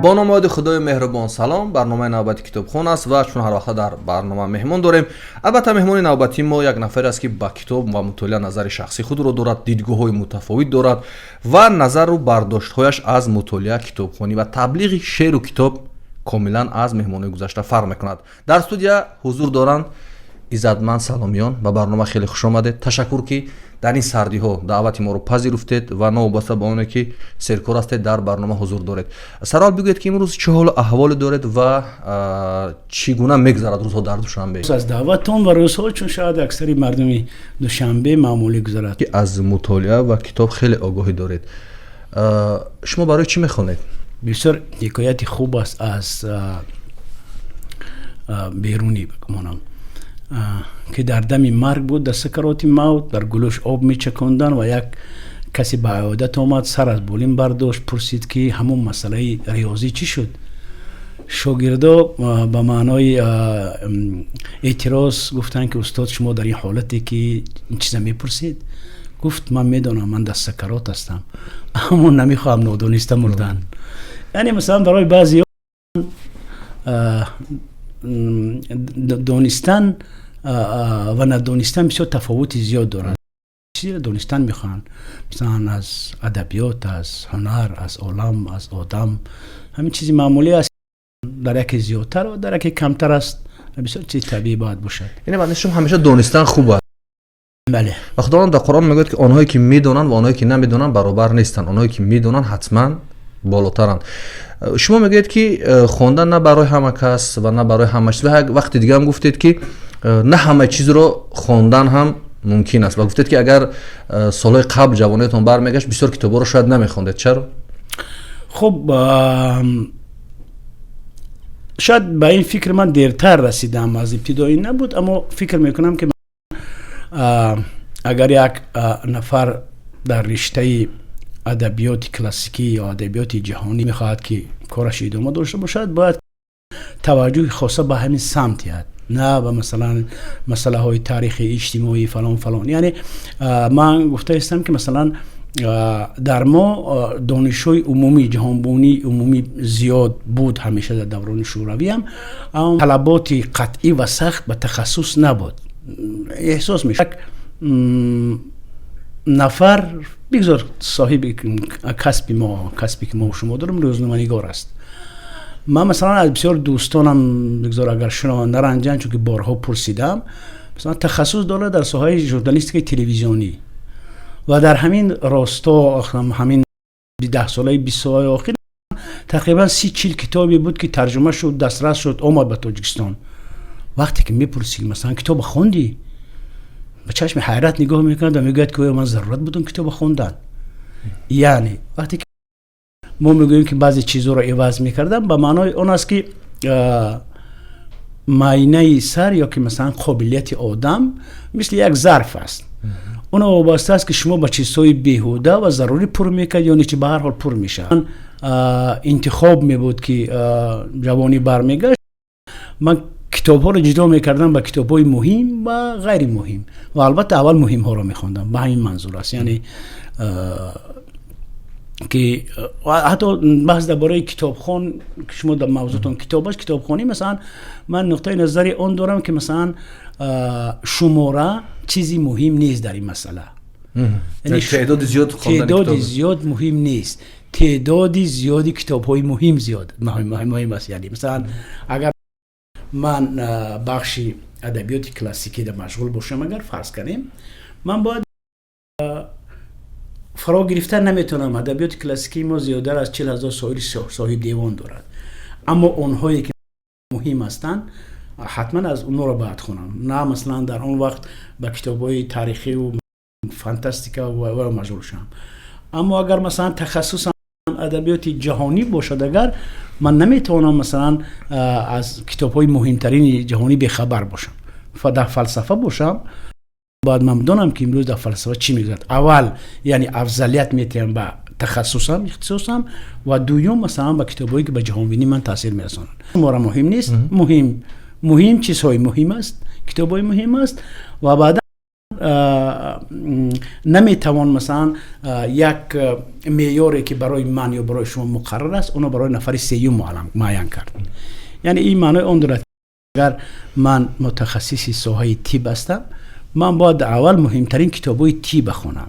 با نام خدای مهربان سلام. برنامه نوبتی کتابخوان است و چون هر وقت در برنامه مهمان داریم. البته مهمان نوبتی ما یک نفر است که با کتاب و مطالعه نظر شخصی خود را دارد، دیدگاه‌های متفاوت دارد و نظر و برداشت‌هایش از مطالعه کتابخوانی و تبلیغ شعر و کتاب کاملا از مهمان‌های گذشته فرق می‌کند. در استودیو حضور دارند عزتمند سلامیان. به برنامه خیلی خوش آمدید. تشکر که در این سردی ها دعوت ما رو پذیرفتید و نوبسته به اونه که سرکار هستید در برنامه حضور دارید. سرال بگویید که امروز چه حال و احوال دارید و چگونه میگذرد روزها در دوشنبه؟ از دعوتتون و روزها چون شاید اکثری مردمی دوشنبه معمولی گذرد. که از مطالعه و کتاب خیلی آگاهی دارید. شما برای چی میخونید؟ بسیار حکایت خوب است از بیرونی بگمانم که در دم مرگ بود، در سکرات موت در گلوش آب می چکندن و یک کسی به عیادت آمد، سر از بالین برداشت، پرسید که همون مسئله ریاضی چی شد؟ شاگردا به معنای اعتراض گفتن که استاد شما در این حالتی که این چیزا میپرسید؟ گفت من میدونم من در سکرات هستم اما نمیخوام نادانسته مردن. یعنی مثلا برای بعضی دانستن و ندانستن بسیار تفاوت زیاد دارند. چیزی دانستن میخوان، مثلا از ادبیات، از هنر، از عالم، از آدم، همین چیزی معمولی است. در یکی زیادتر و در یکی کمتر است. بسیار چیز طبیعی باید باشد. یعنی بعدش همیشه دانستن خوبه. بله. و خداوند در قرآن میگه که آنهایی که میدونن و آنهایی که نمیدونن برابر نیستن. آنهایی که میدونن حتما بالاترند. شما میگید که خواندن نه برای همه کس و نه برای همه چیز. و وقتی دیگه هم گفتید که نه همه چیز رو خواندن هم ممکن است و گفتید که اگر سالهای قبل جوانیتون برمیگشت بسیار کتابا رو شاید نمیخوندید. چرا؟ خب شاید به این فکر من دیرتر رسیدم، از ابتدایی نبود، اما فکر میکنم که اگر یک نفر در رشته ادبیات کلاسیکی یا ادبیات جهانی میخواد که کارش ادامه داشته باشد، باید توجه خاصه به همین سمت هست، نه به مثلا مسئله های تاریخ اجتماعی فلان فلان. یعنی من گفته هستم که مثلا در ما دانش‌های عمومی جهانبانی عمومی زیاد بود همیشه در دوران شوروی هم، اما طلبات قطعی و سخت به تخصص نبود. احساس میشه نفر بگذار صاحب کسبی که ما شما دارم روزنامه‌نگار است. من مثلا از بسیار دوستانم بگذار اگر شنونده رنجن، چون که بارها پرسیدم، مثلا تخصص داره در ساحه ژورنالیستیک تلویزیونی و در همین راستا همین 10 ساله 20 ساله اخیر تقریبا 30-40 کتابی بود که ترجمه شد، دسترس شد، آمد به تاجیکستان. وقتی که میپرسی مثلا کتاب خوندی، به چشم حیرت نگاه میکنند و میگوید که من ضرورت بودم کتاب خوندن. یعنی وقتی که ما میگوییم که بعضی چیزها رو عوض میکردم، به معنای اون است که معینه سر یا که مثلا قابلیت آدم مثل یک ظرف است. اون وابسته است که شما با چیزهای بیهوده و ضروری پر میکنید یا نیچه به هر حال پر میشه. انتخاب میبود که جوانی برمیگشت، من کتاب ها رو جدا میکردم به کتاب های مهم و غیر مهم و البته اول مهم ها رو میخوندم. به همین منظور است. یعنی که حتی بحث درباره کتابخوان که شما در موضوعتون کتابخوانی، مثلا من نقطه نظری اون دارم که مثلا شماره چیزی مهم نیست در این مسئله. یعنی تعداد زیاد خوندن تعداد زیاد مهم نیست، تعداد زیادی کتاب‌های مهم زیاد مهم است. یعنی مثلا اگر من بخشی ادبیات کلاسیکی در مشغول باشم، اگر فرض کنیم من باید فرا گرفتن نمیتونم. ادبیات کلاسیکی ما زیادتر از 40,000 صاحب دیوان دارد، اما اونهایی که مهم هستند حتما از اونها رو باید خونم، نه مثلا در اون وقت با کتاب‌های تاریخی و فانتاستیکا و مشغول شم. اما اگر مثلا تخصص ادبیات جهانی باشد، اگر من نمیتونم مثلا از کتاب‌های مهمترین جهانی بخبر باشم، در فلسفه باشم، باید من بدونم که امروز در فلسفه چی میگذرد. اول یعنی افضلیت میتیم به تخصصم اختصاصم و دوم مثلا به کتابایی که به جهانبینی من تاثیر میرسونن. ما مهم نیست، مهم چیزهای مهم است، کتابای مهم است و بعد نمیتوان مثلا یک معیاری که برای من یا برای شما مقرر است اونو برای نفر سیوم معین کرد. یعنی این معنی اون دارد اگر من متخصصی ساحه طب هستم، من باید اول مهمترین کتابای طب بخونم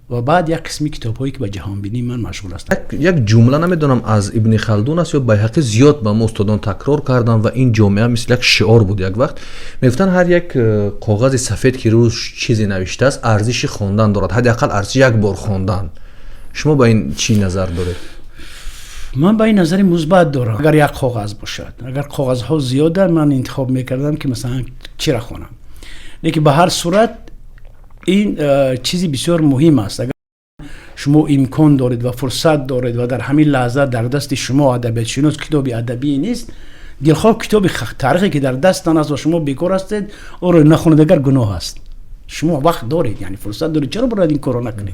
و بعد یک قسمی کتابایی که به جهان بینی من مشغول هستم. یک جمله نمیدونم از ابن خلدون است یا بیهقی زیاد به ما استادان تکرار کردن و این جامعه مثل یک شعار بود. یک وقت میگفتن هر یک کاغذ سفید که روش چیزی نوشته است ارزش خواندن دارد، حداقل ارزش یک بار خواندن. شما با این چی نظر دارید؟ من با این نظری مثبت دارم. اگر یک کاغذ باشد، اگر کاغذ ها زیاده، من انتخاب میکردم که مثلا چی را خوانم. لیکن به هر صورت این چیزی بسیار مهم است. اگر شما امکان دارید و فرصت دارید و در همین لحظه در دست شما ادبیات شناس کتابی ادبی نیست، دلخواه کتاب تاریخی که در دستتان است و شما بیکار هستید او را نخونید اگر گناه است. شما وقت دارید، یعنی فرصت دارید، چرا باید این کارو نکنید؟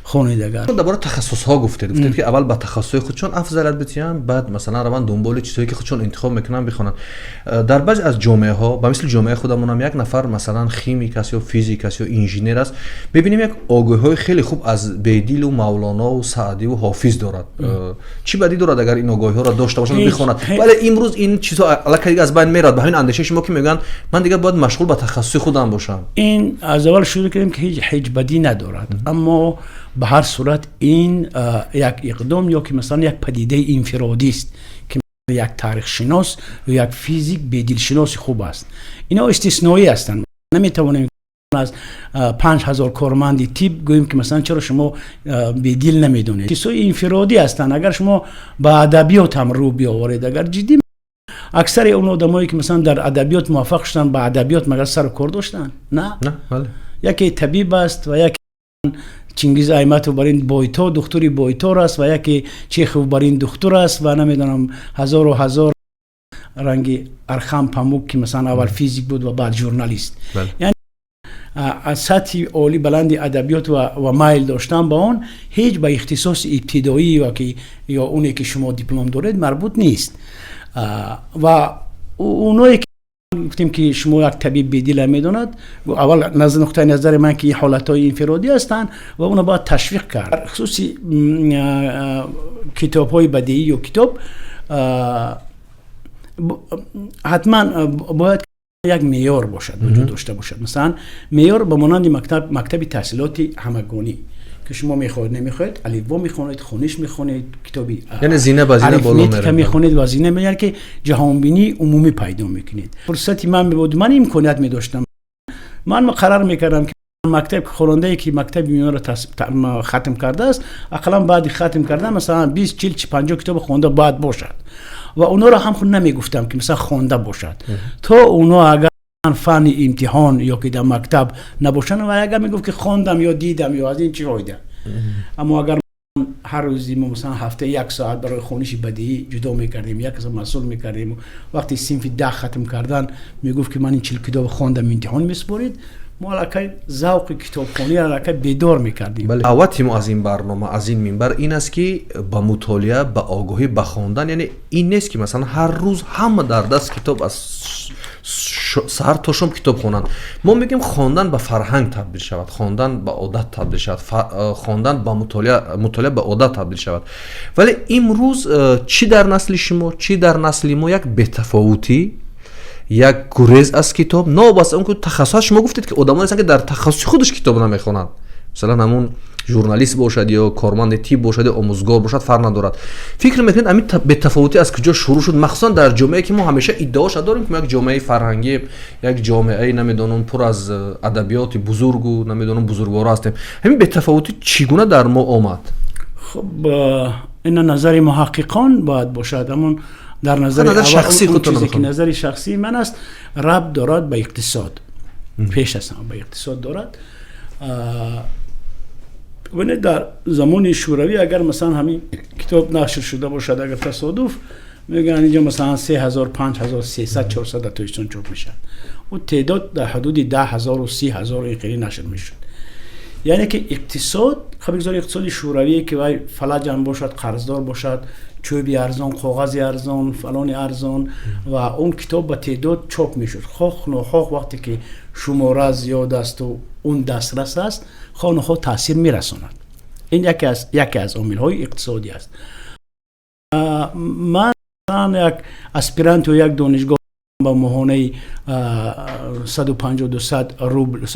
خونید. اگر درباره تخصص ها گفتید که اول با تخصص خودشون افضلیت بدین، بعد مثلا روان دنبال چیزایی که خودشون انتخاب میکنن بخونن. در بعضی از جامعه ها با مثل جامعه خودمون هم یک نفر مثلا خیمیک است یا فیزیک است یا انجینیر است، ببینیم یک آگاهی خیلی خوب از بیدیل و مولانا و سعدی و حافظ دارد. چی بدی دارد اگر این آگاهی ها را داشته باشن بخونن؟ ولی امروز این چیزها الکی از بین میرد. به همین اندیشه شما که میگن من دیگه باید مشغول به تخصص خودم باشم. این از اول شروع کردیم که هیچ بدی ندارد، اما به هر صورت این یک اقدام یا که مثلا یک پدیده انفرادی است که یک تاریخ شناس یا یک فیزیک بدیل شناس خوب است. اینا استثنایی هستند. نمیتوانیم از 5000 کارمند طب گوییم که مثلا چرا شما بدیل نمیدونید. کسای انفرادی هستند. اگر شما با ادبیات هم رو بیاورید، اگر جدی اکثر اون آدمایی که مثلا در ادبیات موفق شدن با ادبیات مگر سر کار داشتن؟ نه بله. یکی طبیب است و یک چنگیز ایمتو بر این بایتا دکتری بایتار است و یکی چیخو بر این دکتر است و نمیدونم هزار و هزار رنگی ارخم پموک که مثلا اول فیزیک بود و بعد ژورنالیست. یعنی از سطح عالی بلند ادبیات و مایل داشتن با اون هیچ به اختصاص ابتدایی و که یا اونی که شما دیپلم دارید مربوط نیست. و اونایی که گفتیم که شما یک طبیب بدیل میدوند، اول نقطه نظر من که این حالتهای انفرادی هستند و اونو باید تشویق کرد. خصوصی کتاب های بدیهی و کتاب حتما باید یک معیار باشد، وجود داشته باشد. مثلا معیار به مانند مکتب تحصیلات همگانی که شما میخواید نمیخواید الفبا میخونید، خونش میخونید، کتابی یعنی زینه با زینه بالا میره، که میخونید و زینه میگن که جهان بینی عمومی پیدا میکنید. فرصتی من بود، من امکانیت میداشتم، من قرار میکردم که مکتب خواننده که مکتب میون رو ختم کرده است، اقلا بعد ختم کردن مثلا 20 40 50 کتاب خوانده بعد باشد و اونا رو هم خود نمیگفتم که مثلا خوانده باشد تا اونا اگر فن امتحان یا که در مکتب نباشن و اگر میگفت که خواندم یا دیدم یا از این چی هایده. اما اگر هر روزی ما مثلا هفته 1 ساعت برای خوانش بدیهی جدا میکردیم، یک از مسئول میکردیم، وقتی صنف 10 ختم کردن میگفت که من این 40 کتاب خواندم امتحان میسپارید، ما الکی ذوق کتابخوانی الکی بیدار میکردیم. بله. دعوتی ما از این برنامه از این منبر این است که با مطالعه، با آگاهی، با خواندن، یعنی این نیست که مثلا هر روز همه در دست کتاب از سر تا شام کتاب خوندن. ما میگیم خواندن به فرهنگ تبدیل شود، خواندن به عادت تبدیل شود، خواندن به مطالعه به عادت تبدیل شود. ولی امروز چی در نسل شما، چی در نسل ما یک بی‌تفاوتی، یک گریز از کتاب، نه بس اون که تخصص شما گفتید که آدمایی هستن که در تخصص خودش کتاب نمیخونن، مثلا همون ژورنالیست باشد یا کارمند تیپ باشد یا آموزگار باشد فرق ندارد. فکر میکنید همین بی‌تفاوتی از کجا شروع شد، مخصوصا در جامعه که ما همیشه ادعاش داریم که ما یک جامعه فرهنگی، یک جامعه نمیدونم پر از ادبیات بزرگ و نمیدونم بزرگوار هستیم، همین بی‌تفاوتی چگونه در ما آمد؟ خب این نظر محققان باید باشد، اما در نظر شخصی خودتون که نظر شخصی من است ربط دارد به اقتصاد. پیش از همه به اقتصاد دارد. و در زمان شوروی اگر مثلا همین کتاب نشر شده باشد، اگر تصادف میگن اینجا مثلا 3000 5300 400 تایشون چاپ میشن و تعداد در حدود 10000 و 30000 اینقدر نشر میشد. یعنی که اقتصاد خب بگذار اقتصاد شوروی که وای فلج هم باشد، قرضدار باشد، چوبی ارزان، کاغذ ارزان، فلان ارزان و اون کتاب با تعداد چاپ میشد. خواه نخواه وقتی که شماره زیاد است و اون دسترس است، خواه نخواه تاثیر میرساند. این یکی از عامل های اقتصادی است. من یک اسپیرانت و یک دانشگاه با ماهانه 150-200 روبل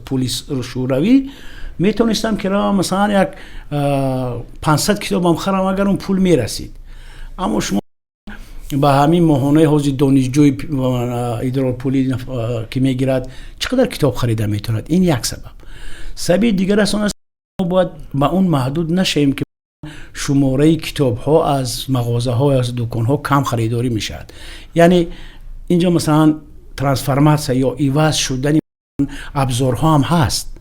پولیس شوروی میتونستم که را مثلا یک 500 کتاب هم خرم اگر اون پول میرسید. اما شما با همین ماهانه حوزی دانشجوی ادرار پولی که میگیرد چقدر کتاب خریده میتوند؟ این یک سبب دیگر است باید با اون محدود نشیم که شماره کتاب ها از مغازه ها از دکان ها کم خریداری میشد. یعنی اینجا مثلا ترانسفورماسیون یا عوض شدن ابزارها هم هست.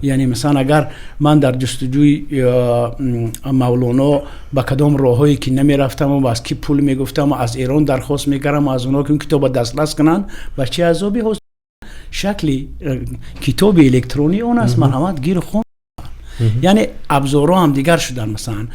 یعنی مثلا اگر من در جستجوی مولانا با کدام راههایی که نمی رفتم و از کی پول می گفتم و از ایران درخواست می کردم از اونها که اون کتاب دسترس کنن و چه عذابی هست شکلی کتاب الکترونی اون است من همه گیر خون. یعنی ابزارها هم دیگر شدن. مثلا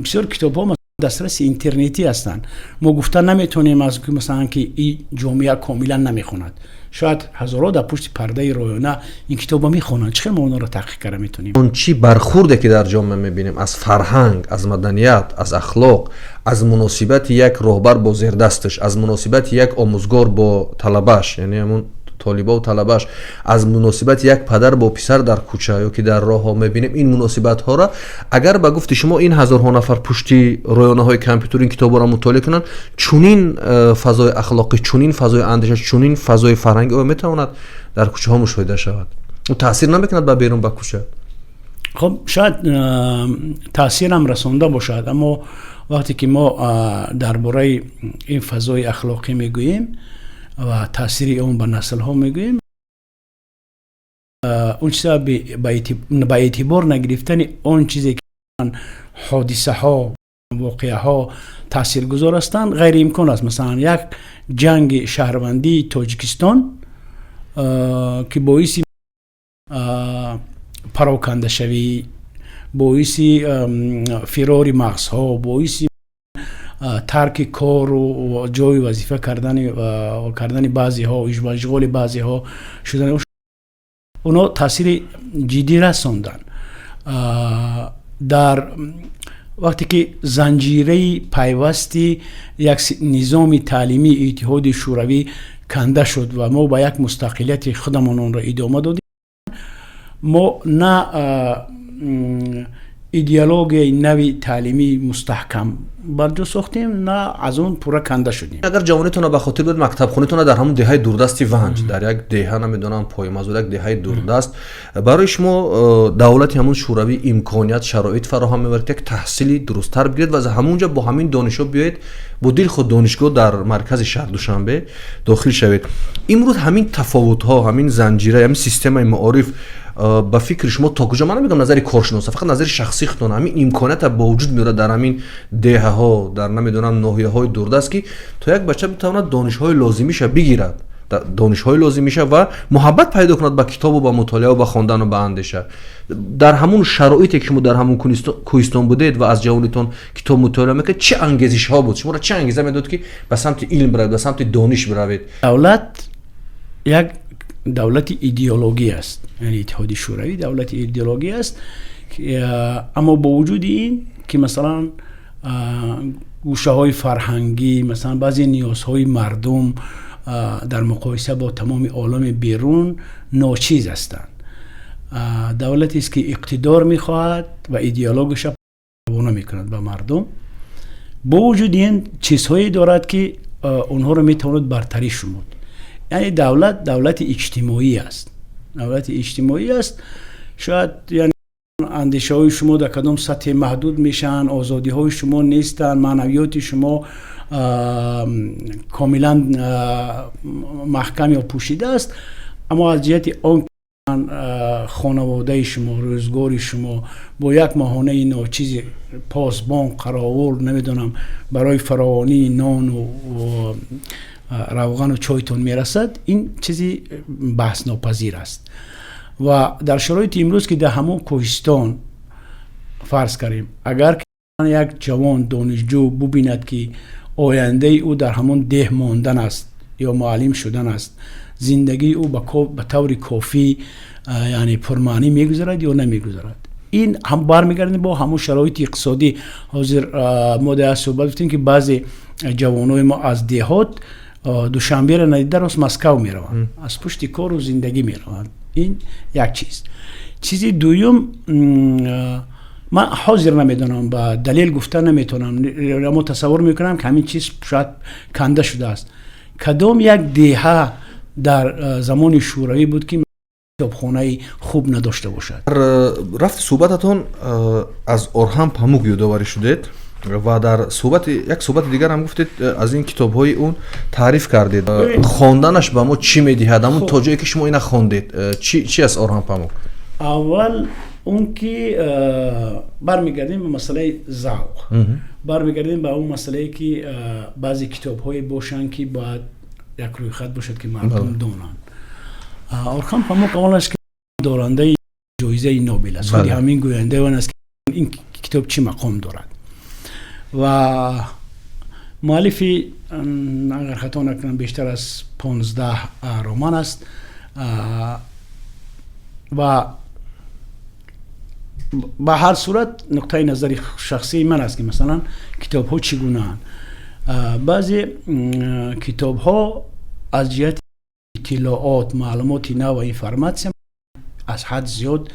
بسیار کتاب ها دسترس اینترنتی هستن. ما گفتن نمیتونیم از که مثلا که این جامعه کاملا نمیخوند، شاید هزارها در پشت پرده رایانه این کتابا میخونن. چه ما اونا رو تحقیق کرده میتونیم؟ اون چی برخورده که در جامعه میبینیم از فرهنگ، از مدنیت، از اخلاق، از مناسبت یک راهبر با زیردستش، از مناسبت یک آموزگار با طلبه‌اش، یعنی همون طالبا و طلبه‌اش، از مناسبت یک پدر با پسر در کوچه یا که در راه ها میبینیم، این مناسبت ها را اگر با گفت شما این هزارها نفر پشتی رایانه های کامپیوتر این کتابا را مطالعه کنن، چونین فضای اخلاقی، چونین فضای اندیشه، چونین فضای فرهنگی میتواند در کوچه ها مشاهده شود و تاثیر نمیکند با بیرون با کوچه. خب شاید تاثیر هم رسانده باشد، اما وقتی که ما درباره این فضای اخلاقی میگوییم و تاثیر اون به نسل ها میگوییم، اون چیزا با اعتبار نگرفتن اون چیزی که حادثه ها واقعه ها تاثیر گذار هستند غیر امکان است. مثلا یک جنگ شهروندی تاجیکستان که باعث پراکنده شوی، باعث فرار مغزها، باعث ترک کار و جای وظیفه کردن بعضی ها، اشغال بعضی ها شدن، اونا تاثیر جدی رساندن. در وقتی که زنجیره پیوستی یک نظام تعلیمی اتحاد شوروی کنده شد و ما با یک مستقلیت خودمان را ادامه دادیم، ما نه ایدئولوژی نوی تعلیمی مستحکم برجا ساختیم، نه از اون پورا کنده شدیم. اگر جوانیتون به خاطر بود مکتب خونیتون در همون دهه دوردست ونج، در یک دهه نمیدونم پایمزور یک دهه دوردست، برای شما دولت همون شوروی امکانیت شرایط فراهم می‌آورد یک تحصیلی درست‌تر بگیرید و از همونجا با همین دانشو بیاید با دل خود دانشگاه در مرکز شهر دوشنبه داخل شوید. امروز همین تفاوت‌ها، همین زنجیره، همین سیستم معارف با فکر شما تا کجا، من نمیگم نظر کارشناس، فقط نظر شخصی خودتون، همین امکانات با وجود میاره در همین دهه ها، در نمیدونم ناحیه های دوردست که تا یک بچه بتواند دانش های لازمیش بگیرد، دانش های لازمیشه و محبت پیدا کند با کتاب و با مطالعه و با خواندن و با اندیشه. در همون شرایطی که شما در همون کوهستان بودید و از جوانیتون کتاب مطالعه میکرد، چه انگیزش ها بود؟ شما را چه انگیزه میداد که به سمت علم بروید، به سمت دانش بروید؟ دولت یک دولت ایدئولوژی است، یعنی اتحاد شوروی دولت ایدئولوژی است، اما با وجود این که مثلا گوشه های فرهنگی، مثلا بعضی نیازهای مردم در مقایسه با تمام عالم بیرون ناچیز هستند. دولتی است که اقتدار میخواهد و ایدئولوژیش روانه میکند به مردم. با وجود این چیزهایی دارد که اونها رو میتواند برتری شمرد. یعنی دولت اجتماعی است. دولت اجتماعی است. شاید یعنی اندیشه های شما در کدام سطح محدود میشن، آزادی های شما نیستن، معنویات شما کاملا محکم یا پوشیده است، اما از جهت آن خانواده شما، روزگار شما با یک ماهانه ناچیز پاسبان، قراول، نمیدونم برای فراوانی نان و روغن و چایتون میرسد، این چیزی بحث ناپذیر است. و در شرایط امروز که در همون کوهستان فرض کردیم اگر یک جوان دانشجو ببیند که آینده او در همون ده ماندن است یا معلم شدن است، زندگی او به طور کافی یعنی پرمعنی میگذرد یا نمیگذرد، این هم برمیگردیم با همون شرایط اقتصادی. حاضر ما در صحبت گفتیم که بعضی جوانای ما از دهات دوشنبه را ندیده راست مسکو میروند، از پشت کار و زندگی میروند. این یک چیزی دوم من حاضر نمیدونم با دلیل گفتن نمیتونم، اما تصور میکنم که همین چیز شاید کنده شده است. کدام یک دهه در زمان شوروی بود که کتابخانه خوب نداشته باشد؟ رفت صحبتتون از اورهان پاموک یادآوری شدید و در یک صحبت دیگر هم گفتید از این کتاب‌های اون تعریف کردید. خواندنش به ما چی می‌دهد؟ همون تا جایی که شما اینا خواندید چی از اورهان پاموک؟ اول اون که برمیگردیم به مسئله ذوق، برمیگردیم به اون مسئله که بعضی کتاب‌های باشن که باید یک رویخط باشد که مردم دونن. اورهان پاموک اولش که دارنده جایزه نوبل است، ولی همین گوینده اون است که این کتاب چی مقام دارد و مؤلفی اگر خطا نکنم بیشتر از 15 رمان است و به هر صورت نقطه نظر شخصی من است که مثلا کتاب ها چگونه اند. بعضی کتاب ها از جهت اطلاعات معلومات نو و اینفورماسیون از حد زیاد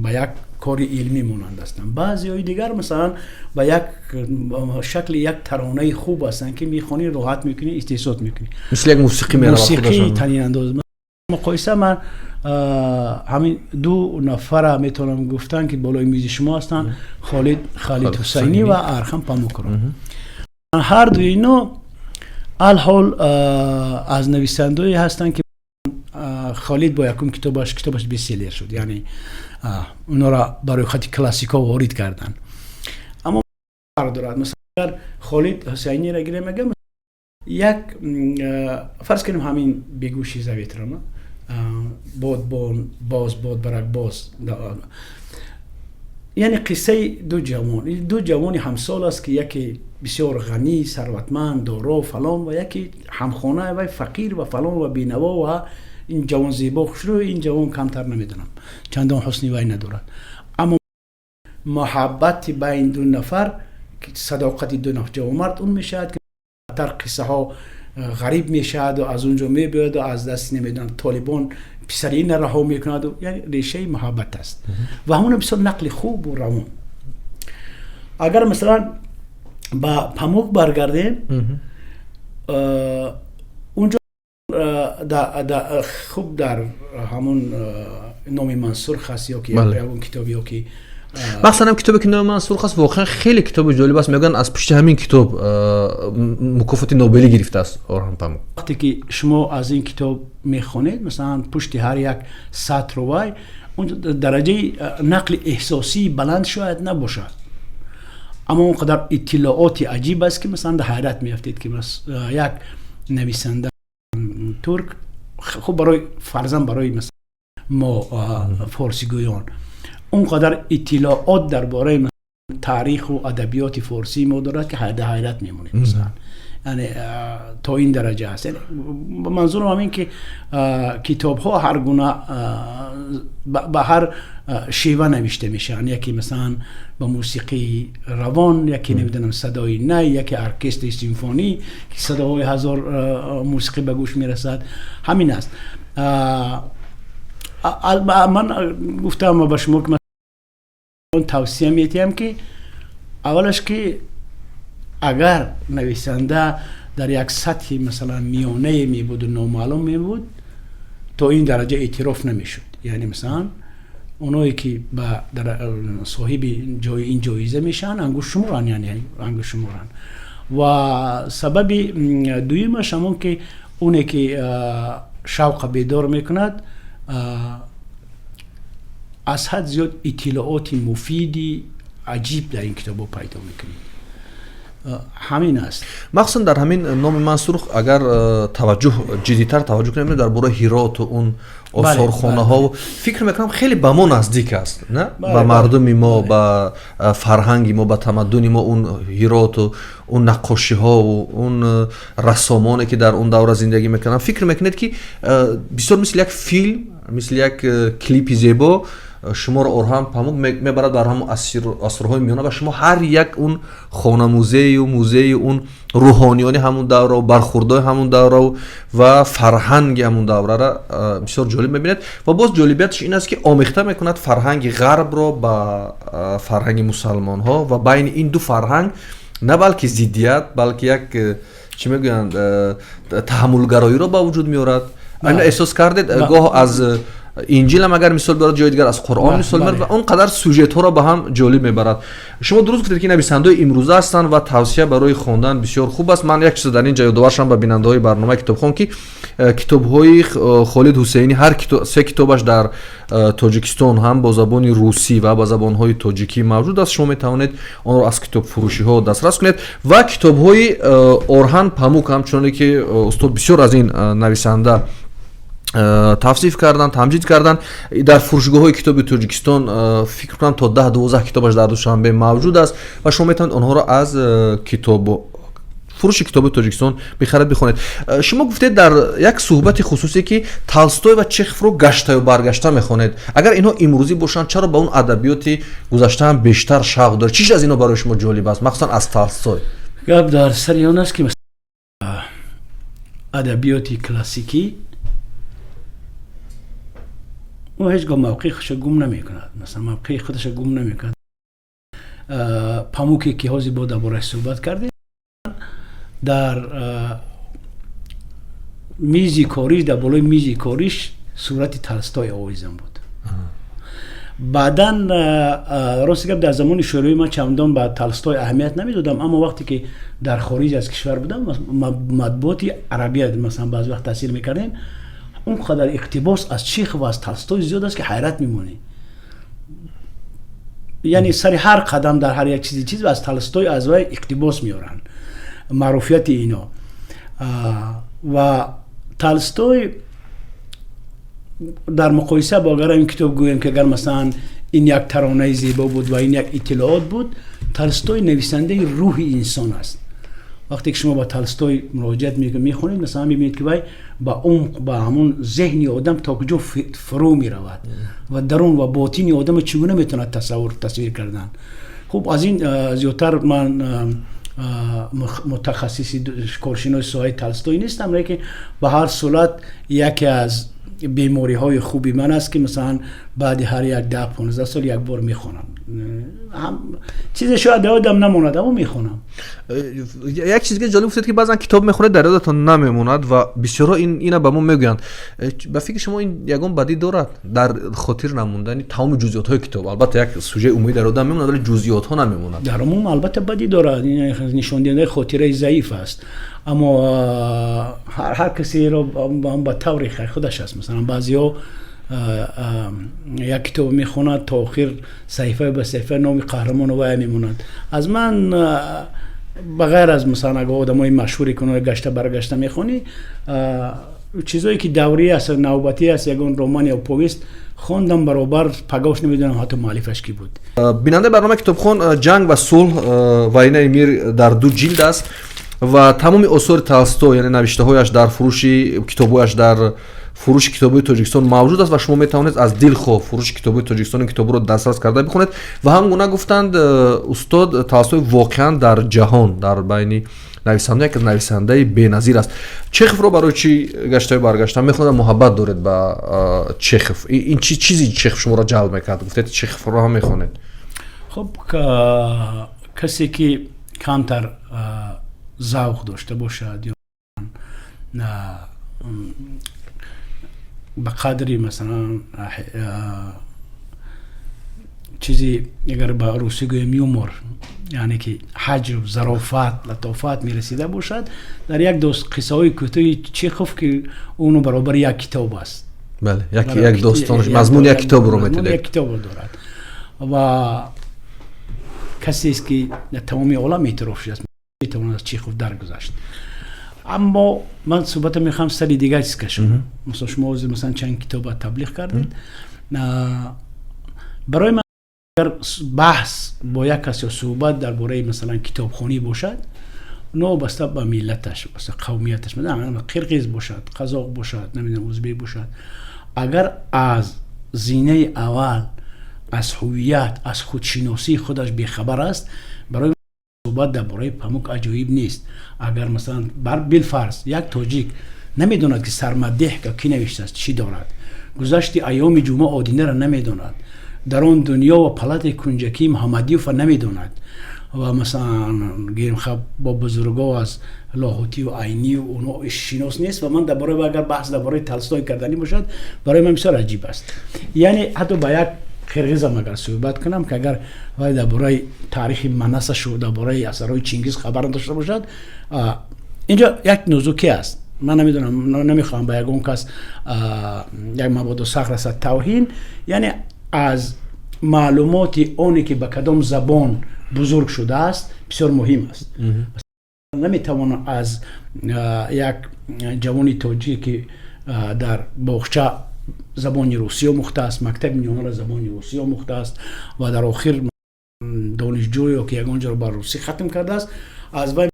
به یک کار علمی مانند هستند. بعضی های دیگر مثلا به یک شکل یک ترانه خوب هستند که میخوانی راحت میکنی استحساس میکنی، مثل یک موسیقی میره موسیقی تنین انداز. مقایسه من همین دو نفر میتونم گفتن که بالای میز شما هستن، خالد حسینی و اورهان پاموک. هر دو اینا الحال از نویسنده‌ای هستن که خالد با یکم کتابش بسیلر شد، یعنی اونا را برای خط کلاسیکا وارد کردن. اما فرق دارد. مثلا خالد حسینی را گیریم میگم یک فرض کنیم همین بگوشی زویترانه باد برک باز، یعنی قصه دو جوانی همسال است که یکی بسیار غنی ثروتمند دارا فلان و یکی همخانه و فقیر و فلان و بینوا و این جوان زیبا خوشرو، این جوان کمتر نمیدونم چندان حسنی وی ندارد، اما محبت بین دو نفر صداقت دو نفر جوان مرد اون میشد که در قصه ها غریب میشد و از اونجا میبید و از دست نمیدونم طالبان پسری نرها میکند و یعنی ریشه محبت است و همون بسیار نقل خوب و روان. اگر مثلا با پاموک برگردیم اونجا خوب در همون نام منصور هست یا که اون کتابی ها که مثلا کتابی که نام منصور هست واقعا خیلی کتاب جالب است. میگن از پشت همین کتاب مکافات نوبلی گرفته است اورهان پاموک. وقتی که شما از این کتاب میخونید مثلا پشت هر یک سطر وای اون درجه نقل احساسی بلند شاید نباشد، اما اونقدر اطلاعات عجیب است که مثلا در حیرت میافتید که مثلا یک نویسنده ترک خب برای فرضاً برای مثلا ما فارسی گویان اونقدر اطلاعات درباره تاریخ و ادبیات فارسی ما دارد که حیرت میمونید مثلا، یعنی تا این درجه است. یعنی منظورم همین که کتاب ها هر گونه به هر شیوه نوشته میشن، یکی مثلا با موسیقی روان، یکی نمیدونم صدای نی، یکی ارکستر سیمفونی که صداهای هزار موسیقی به گوش میرسد. همین است. من گفتم با شما که من توصیه میتیم که اولش که اگر نویسنده در یک سطح مثلا میانه می بود و نامعلوم می بود تا این درجه اعتراف نمیشد، یعنی مثلا اونایی که در صاحب این جایزه میشن انگوش شمارن، یعنی انگوش شمارن. و سبب دویمش همون که اونی که شوق بیدار میکند از حد زیاد اطلاعات مفیدی عجیب در این کتابو پیدا میکنید. همین است. مخصوصا در همین نام منصور اگر توجه جدی‌تر توجه کنیم در باره هرات و اون آثارخانه ها و فکر میکنم خیلی به ما نزدیک است، نه؟ به مردم ما، به فرهنگ ما، به تمدن ما اون هرات و اون نقاشی ها و اون رسامانی که در اون دوره زندگی میکنن. فکر میکنید که بسیار مثل یک فیلم، مثل یک کلیپ زیبا شما رو اورهان پاموک میبرد بر هم عصرهای میانه و شما هر یک اون خانه موزه اون روحانیانی همون دوره و برخوردهای همون دوره و فرهنگ همون دوره را بسیار جالب میبینید و باز جالبیتش این است که آمیخته میکند فرهنگ غرب را با فرهنگ مسلمان ها و بین این دو فرهنگ نه بلکه ضدیت بلکه یک چی میگویند تحملگرایی را با وجود میارد. این احساس کردید گاه از انجیل هم اگر مثال برای جای دیگر از قرآن مثال میبرد و اونقدر سوژه ها را به هم جالب میبرد. شما درست گفتید که نویسنده امروزه هستند و توصیه برای خواندن بسیار خوب است. من یک چیز در این جای یادآورم به بیننده های برنامه کتابخوان که کتاب های خالد حسینی هر سه کتابش در تاجیکستان هم با زبان روسی و با زبان های تاجیکی موجود است. شما میتوانید آن را از کتاب فروشی ها دسترس کنید و کتاب های اورهان پاموک هم چون که استاد بسیار از این نویسنده توصیف کردن، تمجید کردن در فروشگاه های کتاب تاجیکستان فکر کنم تا 10-12 کتابش در دوشنبه موجود است و شما میتونید آنها را از کتاب فروش کتاب تاجیکستان بخرید بخونید. شما گفتید در یک صحبت خصوصی که تالستوی و چخوف رو گشته و برگشته میخونید. اگر اینها امروزی باشن چرا با اون ادبیات گذشته هم بیشتر شوق داره؟ چیش از اینا برای شما جالب است مخصوصا از تالستوی؟ گپ در سر اون است که ادبیات کلاسیکی او هیچ موقع خودش گم نمی کند، مثلا موقع خودش گم نمی کند. پاموکی که هازی با درباره‌اش صحبت کردیم در میزی کاریش، در بالای میزی کاریش صورت تالستوی آویزان بود. بعداً راست گفت در زمان شوروی من چندان به تالستوی اهمیت نمیدادم، اما وقتی که در خارج از کشور بودم مطبوعات عربی مثلا بعضی وقت تاثیر میکردیم، اونقدر اقتباس از چخوف و از تالستوی زیاد است که حیرت میمونی. یعنی سر هر قدم در هر یک چیزی از تالستوی از وی اقتباس میارن، معروفیت اینا. و تالستوی در مقایسه با اگر این کتاب گویم که اگر مثلا این یک ترانه زیبا بود و این یک اطلاعات بود، تالستوی نویسنده روح انسان است. وقتی که شما با تالستوی مراجعت میخونید مثلا میبینید که وای با همون ذهنی آدم تا کجا فرو میرود و درون و باطنی آدم چگونه میتونه تصویر کردن. خب از این زیادتر من متخصصی کارشناس ساحه تالستوی نیستم، لیکن به هر صورت یکی از بیماری های خوبی من است که مثلا بعد هر یک 10-15 سال یک بار میخونم. هم چیز شاید یادم نموند اما میخونم. یک چیزی که جالب افتاد که بعضن کتاب میخونید در یادتون نمیموند و بسیارا اینا به ما میگن. به فکر شما این یگان بدی دارد در خاطر نموندن تمام جزئیات های کتاب؟ البته یک سوژه عمومی در یادم میموند ولی جزئیات ها نمیموند. در عموم البته بدی دارد، این نشان دهنده خاطره ضعیف است، اما هر کسی رو با طور خودش است. مثلا بعضیا یک کتاب میخوند تا آخر صحیفه به صحیفه نام قهرمان وای میموند. از من بغیر از مثلا اگه آدمای مشهوری کنه گشته برگشته میخونی، چیزایی که دوری است نوبتی است، یگان رمان یا پویست خوندم برابر پگاش نمیدونم حتی مؤلفش کی بود. بیننده برنامه کتابخوان جنگ و صلح و این میر در 2 جلد است و تمام آثار تالستوی یعنی نوشته هایش در فروش کتابش در فروش کتاب‌های تاجیکستان موجود است و شما میتوانید از دلخواه فروش کتاب‌های تاجیکستان این کتاب رو دسترس کرده بخونید. و همگونه گفتند استاد تالستوی واقعا در جهان در بین نویسنده که نویسنده بی‌نظیر است. چخوف رو برای چی گشته برگشته میخونید؟ محبت دارید با چخوف؟ این چیزی چخوف شما را جلب میکرد؟ گفتید چخوف رو هم میخونید. خب کسی که کمتر ذوق داشته باشد یا به قدری مثلا چیزی اگر با روسی گویم یومور، یعنی که حجر و ظرافت لطافت میرسیده باشد، در یک دوست قصه های کوتاه چخوف که اونو برابر یک کتاب است. بله یک داستانش مضمون یک کتاب رو میتونه یک کتاب دارد و کسی است که تمامی عالم اعتراف شده است. چیخوف درگذشت. اما من صحبت میخوام سری دیگه چیز کشم. مثلا شما مثلا چند کتاب تبلیغ کردید، برای من اگر بحث با یک کسی یا صحبت درباره مثلا کتابخوانی باشد، نو بسته به ملتش، بسته قومیتش، مثلا قرقیز باشد، قزاق باشد، نمیدونم ازبک باشد، اگر از زینه اول از هویت، از خودشناسی خودش بیخبر است، برای صحبت درباره پموک عجیب نیست. اگر مثلا بالفرض یک تاجیک نمیدوند که سرمده که کی نوشته است چی دارد، گذشت ایام جمعه آدینه را نمیدوند، در آن دنیا و پلات کنجکی محمدیوف را نمیدوند، و مثلا گیرم خب با بزرگا از لاهوتی و عینی و اونو شناس نیست، و من درباره اگر بحث درباره تلستوی کردنی باشد برای من بسیار عجیب است. یعنی حتی با یک قرقیزم اگر صحبت کنم که اگر وای درباره تاریخ منسش و درباره اثرهای چینگیز خبر داشته باشد، اینجا یک نزوکی است. من نمیدونم، نمیخوام به یگون کس یک مبادا سخت رسد توهین، یعنی از معلومات اونی که به کدام زبان بزرگ شده است بسیار مهم است. نمیتوان از یک جوانی تاجیک که در باغچه زبان روسی آموخته است، مکتب میانه زبان روسی آموخته است و در آخر دانشجویی که یگان جا رو بر روسی ختم کرده است، از وی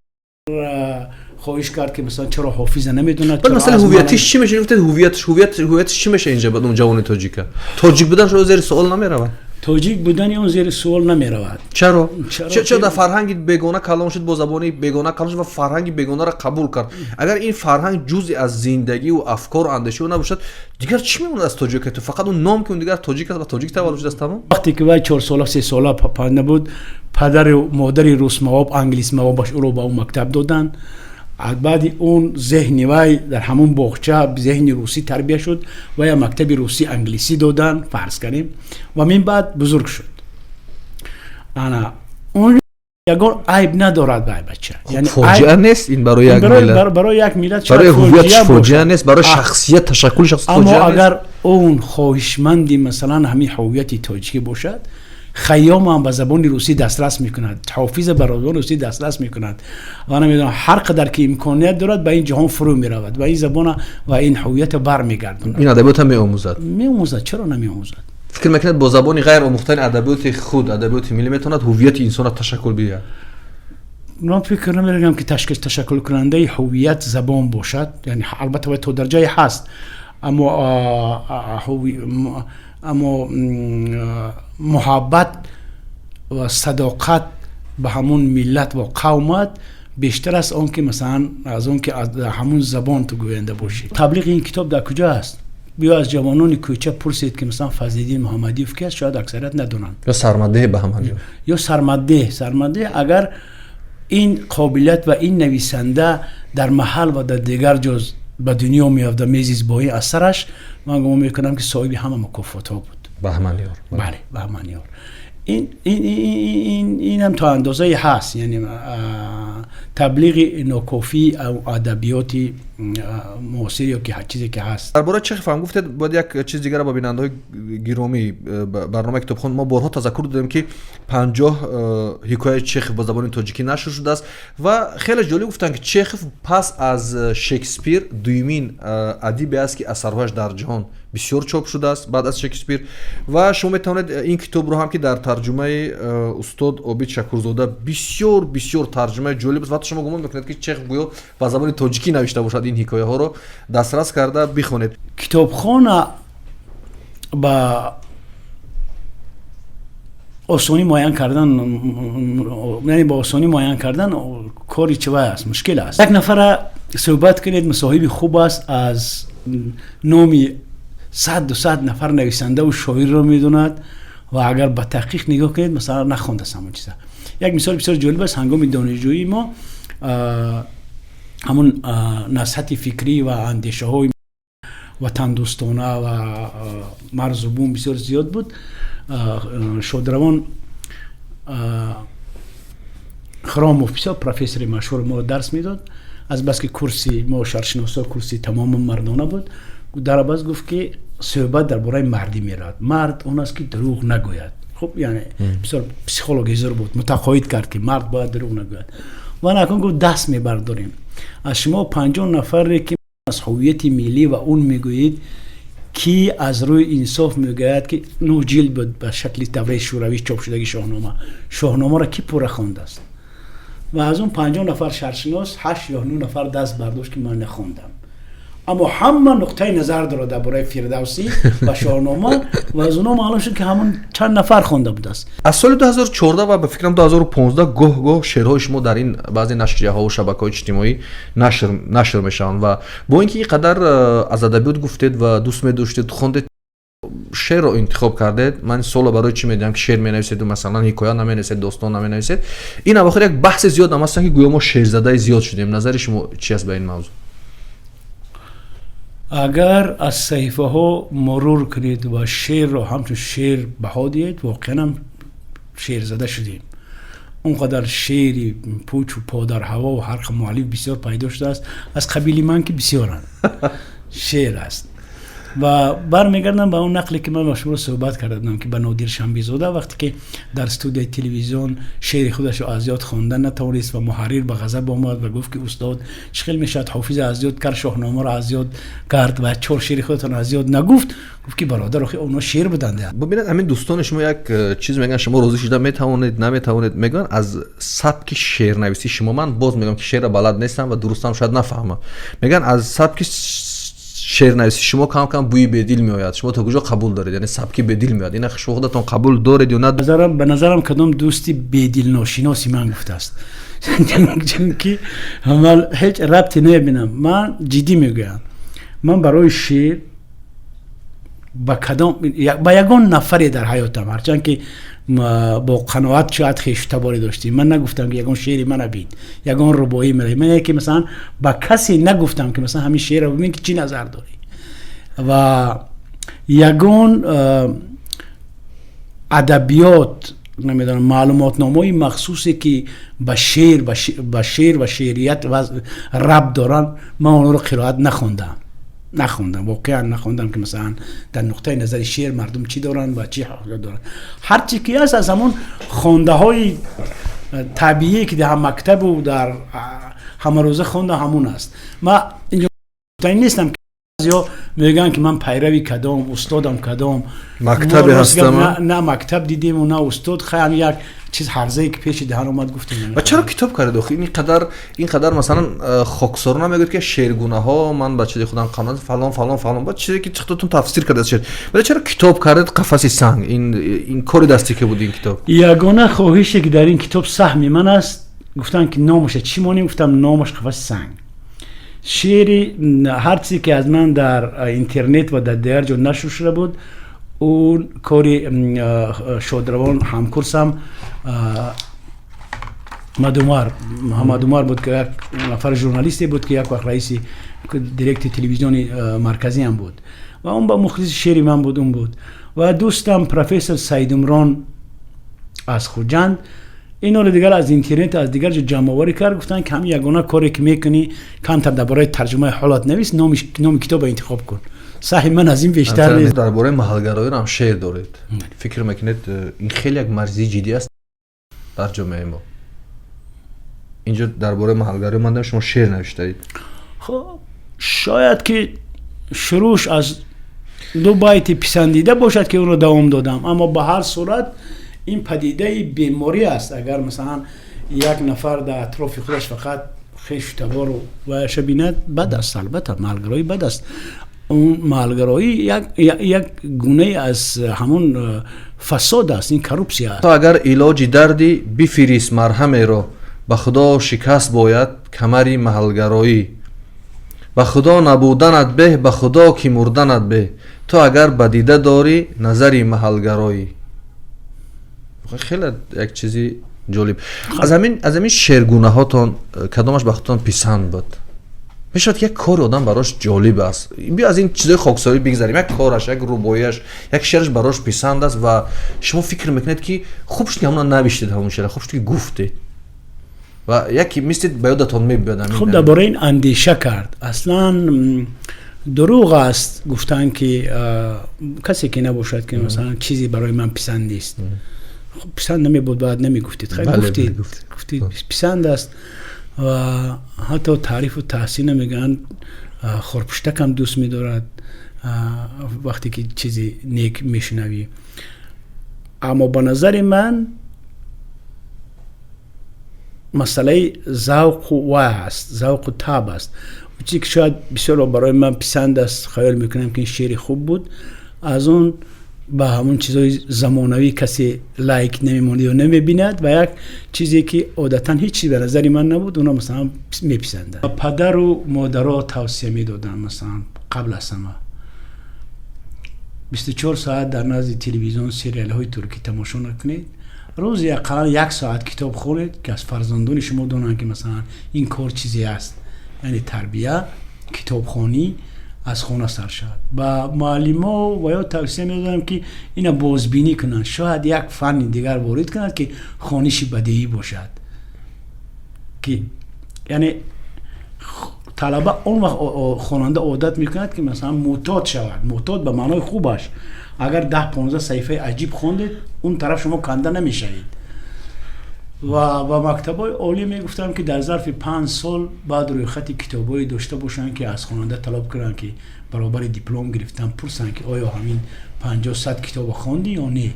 خواهش کرد که مثلا چرا حافظ نمیدونه، ولی مثلا هویتش چی میشه؟ گفتید هویتش چی میشه اینجا بعد اون جوان تاجیک بودن رو زیر سوال نمیرود؟ تاجیک بودن اون زیر سوال نمیرود. چرا در فرهنگ بیگانه کلام شد، با زبانی بیگانه کلام شد و فرهنگ بیگانه را قبول کرد؟ اگر این فرهنگ جزئی از زندگی و افکار و اندیشه او نباشد، دیگر چی میمونه از تاجیک؟ تو فقط اون نام که اون دیگر تاجیک است و تاجیک تولد شده است. تمام. وقتی که وای 4 ساله 3 ساله پنده بود، پدر و مادر روس مواب انگلیس موابش او رو به اون مکتب دادن. بعد اون ذهنی وای در همون باغچه ذهنی روسی تربیت شد و یا مکتب روسی انگلیسی دادن فرض کنیم و من بعد بزرگ شد. انا اون یگان عیب ندارد برای بچه، یعنی فاجعه نیست این برای یک ملت، برای یک ملت برای هویتش فاجعه نیست، برای شخصیت تشکل شخصیت فاجعه نیست. اما اگر اون خواهشمندی مثلا همین هویت تاجیکی باشد، خیام هم به زبان روسی دسترس میکند، حافظ به زبان روسی دسترس میکند و نمیدونم هر قدر که امکانیت دارد به این جهان فرو میرود و این زبان و این هویت برمیگرداند. این ادبیات هم میآموزد. چرا نمیآموزد؟ فکر میکنید با زبانی غیر آموختن ادبیات خود، ادبیات ملی میتواند هویت انسان را تشکل بده؟ من فکر نمی‌کنم که تشکل کننده هویت زبان باشد، یعنی البته تو در جای هست، اما محبت و صداقت به همون ملت و قومت بیشتر از اون که مثلا از اون که از همون زبان تو گوینده باشی. تبلیغ این کتاب در کجا است؟ بیا از جوانان کوچه پرسید که مثلا فضل‌الدین محمدیوف کی است، شاید اکثریت ندونن. یا سرمده بهمنیوف یا سرمده اگر این قابلیت و این نویسنده در محل و در دیگر جز به دنیا میافته میزیز با این اثرش، من گمان میکنم که صاحب همه مکافات ها بود. بهمنیار. بله بهمنیار. این هم تا اندازه هست، یعنی تبلیغ ناکافی او ادبیاتی معاصر یا که هر چیزی که هست. درباره چخف هم گفتید، باید یک چیز دیگه را با بیننده‌های گرامی برنامه کتابخوان ما بارها تذکر دادیم که 50 حکایت چخف با زبان تاجیکی نشر شده است و خیلی جالب گفتن که چخف پس از شکسپیر دومین ادیبی است که اثرهایش در جهان بسیار چاپ شده است بعد از شکسپیر. و شما میتونید این کتاب رو هم که در ترجمه استاد عابد شکورزاده بسیار ترجمه جالب است و شما گمان میکنید که چخف گویا با زبان تاجیکی نوشته باشد، این حکایه ها رو دسترس کرده بخونید. کتابخانه با آسانی معین کردن، یعنی با آسانی معین کردن کاری چه است، مشکل است. یک نفر صحبت کنید مصاحب خوب است، از نامی 100 نفر نویسنده و شاعر رو میدوند و اگر با تحقیق نگاه کنید مثلا نخونده است همون چیزا. یک مثال بسیار جالب است، هنگام دانشجویی ما همون نصحت فکری و اندیشه های وطن دوستانه و مرزبون بسیار زیاد بود. شادروان خراموف بسیار پروفسور مشهور ما درس میداد، از بس که کرسی ما شرشناسا کرسی تمام مردانه بود، در عوض گفت که صحبت درباره مردی میراد. مرد اون است که دروغ نگوید. خب یعنی بسیار پسیکولوژی زور بود، متقاعد کرد که مرد باید دروغ نگوید. و نکن گفت دست میبرداریم از شما 50 نفر که از هویت ملی و اون میگویید کی از روی انصاف میگوید که 9 جلد بود به شکل دوره شوروی چاپ شدگی شاهنامه را کی پوره خوانده است و از اون 50 نفر شرشناس 8 یا 9 نفر دست برداشت که من نخوندم اما همه نقطه نظر داره درباره فردوسی و شاهنامه و از اونها معلوم شد که همون چند نفر خونده بوده است. از سال 2014 و به فکرم 2015 گاه شعرهای شما در این بعضی نشریه‌ها و شبکه‌های اجتماعی نشر میشن و با اینکه اینقدر از ادبیات گفتید و دوست می‌داشتید خوندید شعر رو انتخاب کردید، من سوال برای چی میدم که شعر می‌نویسید و مثلا حکایت نمی‌نویسید، داستان نمی‌نویسید. این اواخر یک بحث زیاد نماست که گویا ما شعر زده زیاد شدیم. نظر شما چی است به این موضوع؟ اگر از صحیفه ها مرور کنید و شعر رو همچون شعر بها دید واقعا هم شعر زده شدیم. اونقدر شعری پوچ و پا در هوا و حرق مؤلف بسیار پیدا شده است از قبیل من که بسیارن شعر است و برمیگردم به اون نقلی که من با شما صحبت کردم که به نادر شنبی‌زاده وقتی که در استودیوی تلویزیون شعر خودش رو از یاد خواندن نتوانست و محرر به غضب آمد و گفت که استاد چخیل میشد حافظ از یاد کرد شاهنامه را از یاد کرد و 4 شعر خودتون از یاد نگفت. گفت که برادر آخه اونا شعر بودند. ببینید همین دوستان شما یک چیز میگن شما روزی شده میتوانید نمیتوانید میگن از سبک شعر نویسی شما. من باز میگم که شعر بلد نیستم و درستم شاید نفهمم. میگن از سبک شعر نویسی شما کم کم بوی بدیل میآید. شما تا کجا قبول دارید؟ یعنی سبکی بدیل میاد. این شما خودتون قبول دارید یا نه؟ به نظرم کدام دوستی بدیل ناشناسی من گفته است چون که عمل هیچ ربطی نمیبینم. من جدی میگم من برای شعر با یگان نفری در حیاتم هرچند که با قناعت شاید خیشتباری داشتیم من نگفتم که یگان شعری من بید یگان ربایی من که مثلا با کسی نگفتم که مثلا همین شعر رو ببین که چی نظر داری و یگان ادبیات نمیدونم معلومات نامه‌ای مخصوصی که به شعر و شعریت و ربط دارن من اون رو قرائت نخوندم واقعا نخوندم که مثلا در نقطه نظر شعر مردم چی دارن و چی حق دارن. هر چی که هست از همون خوانده های طبیعی که در مکتب و در همه روزه خونده همون است. من اینجا نیستم که یا میگن که من پیروی کدام استادم کدام مکتبی هستم نه مکتب دیدیم و نه استاد خیلی یک چیز حرزه‌ای که پیش دهن اومد گفتیم. و چرا کتاب کرد آخه اینقدر مثلا خاکسارانه میگه که شعرگونه ها من بچه خودم قانون فلان با چیزی که خودتون تفسیر کرده شد. ولی چرا کتاب کرد قفس سنگ؟ این کار دستی که بود این کتاب. یگانه خواهشی که در این کتاب سهم من است گفتن که نامش چی مونی؟ گفتم نامش قفس سنگ. شعری هر چیزی که از من در اینترنت و در دیگر جا نشر شده بود اون کاری شادروان همکورسم محمد عمر بود که یک نفر ژورنالیستی بود که یک وقت رئیس دایرکت تلویزیون مرکزی هم بود و اون با مخلص شعری من بود اون بود و دوستم پروفسور سعید عمران از خوجند اینا رو دیگر از اینترنت از دیگر جمع آوری کرد گفتن که هم یگانه کاری که میکنی کمتر درباره ترجمه حالات نویس نام کتاب انتخاب کن. صحیح من از این بیشتر نیست. درباره محلگرایی هم شعر دارید. فکر میکنید این خیلی یک مرزی جدی است در جامعه ما؟ اینجا درباره محلگرایی من شما شعر نوشتید. خب شاید که شروعش از 2 بیت پسندیده باشد که اون رو دوام دادم اما به هر صورت این پدیده بیماری است. اگر مثلا یک نفر در اطراف خودش فقط خیشتبار و شبیند بد است. البته محلگرایی بد است. اون محلگرایی یک گونه از همون فساد است. این کروپسی است. تو اگر علاج دردی بفریست مرهم را به خدا شکست باید کمری محلگرایی به خدا نبودنت به به خدا که مردنت به تو اگر بدیده داری نظری محلگرایی. خیلی یک چیزی جالب. از همین شعرگونه هاتون کدامش به خودتون پسند بود؟ میشد یک کار آدم براش جالب است. بیا از این چیزای خاکساری بگذاریم. یک کارش، یک ربایش، یک شعرش براش پسند است و شما فکر میکنید که خوب شد که همون نوشتید همون شعر، خوب شد که گفتید و یکی میستید به یادتون میبیادم. خب درباره این اندیشه کرد. اصلا دروغ است گفتن که کسی که نباشد که مثلا چیزی برای من پسند نیست. خب پسند نمیبود بعد نمیگفتید خیلی گفتید پسند است و حتی تعریف و تحسین میگن خورپشتک هم دوست می‌دارد وقتی که چیزی نیک میشنوی. اما به نظر من مسئله ذوق و وعی است، ذوق و طبع است. چیزی که شاید بسیار برای من پسند است، خیال میکنم که این شعر خوب بود، از اون با همون چیزای زمانوی کسی لایک نمیمونه و نمیبیند و یک چیزی که عادتا هیچ چیزی به نظر من نبود اونا مثلا میپسنده. پدر و مادرها توصیه میدادن مثلا قبل از همه 24 ساعت در نزد تلویزیون سریال های ترکی تماشا نکنید، روزی اقلا 1 ساعت کتاب خونید که از فرزندان شما دونن که مثلا این کار چیزی است، یعنی تربیه کتابخوانی از خونه سر شد. با معلم‌ها و یا توصیه می‌دادم که اینا بازبینی کنن، شاید یک فن دیگر وارد کنند که خوانش بدیهی باشد، که یعنی طلبه اون وقت خواننده عادت میکند که مثلا معتاد شود، معتاد به معنای خوبش. اگر 10-15 صفحه عجیب خوندید اون طرف شما کنده نمیشوید. و با مکتبای عالی میگفتم که در ظرف 5 سال بعد روی خط کتابایی داشته باشن که از خواننده طلب کردن که برابر دیپلم گرفتن پرسن که آیا همین 50-100 کتاب خواندی یا نه.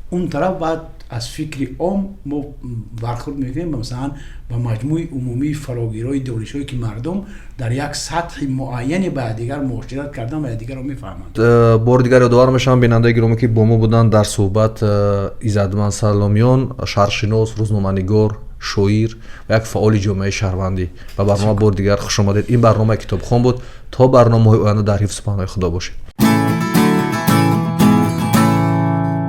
اون طرف بعد از فکر عام ما برخورد میکنیم مثلا با مجموع عمومی فراگیرای دانش‌هایی که مردم در یک سطح معینی با دیگر معاشرت کردن و دیگر رو میفهمند. بار دیگر یادآور میشم بیننده گرامی که با ما بودن در صحبت ایزدمند سلامیان، شهرشناس، روزنامه‌نگار، شاعر و یک فعال جامعه شهروندی. و برنامه بار دیگر خوش آمدید. این برنامه کتابخوان بود. تا برنامه آینده در حفظ پناه خدا باشید.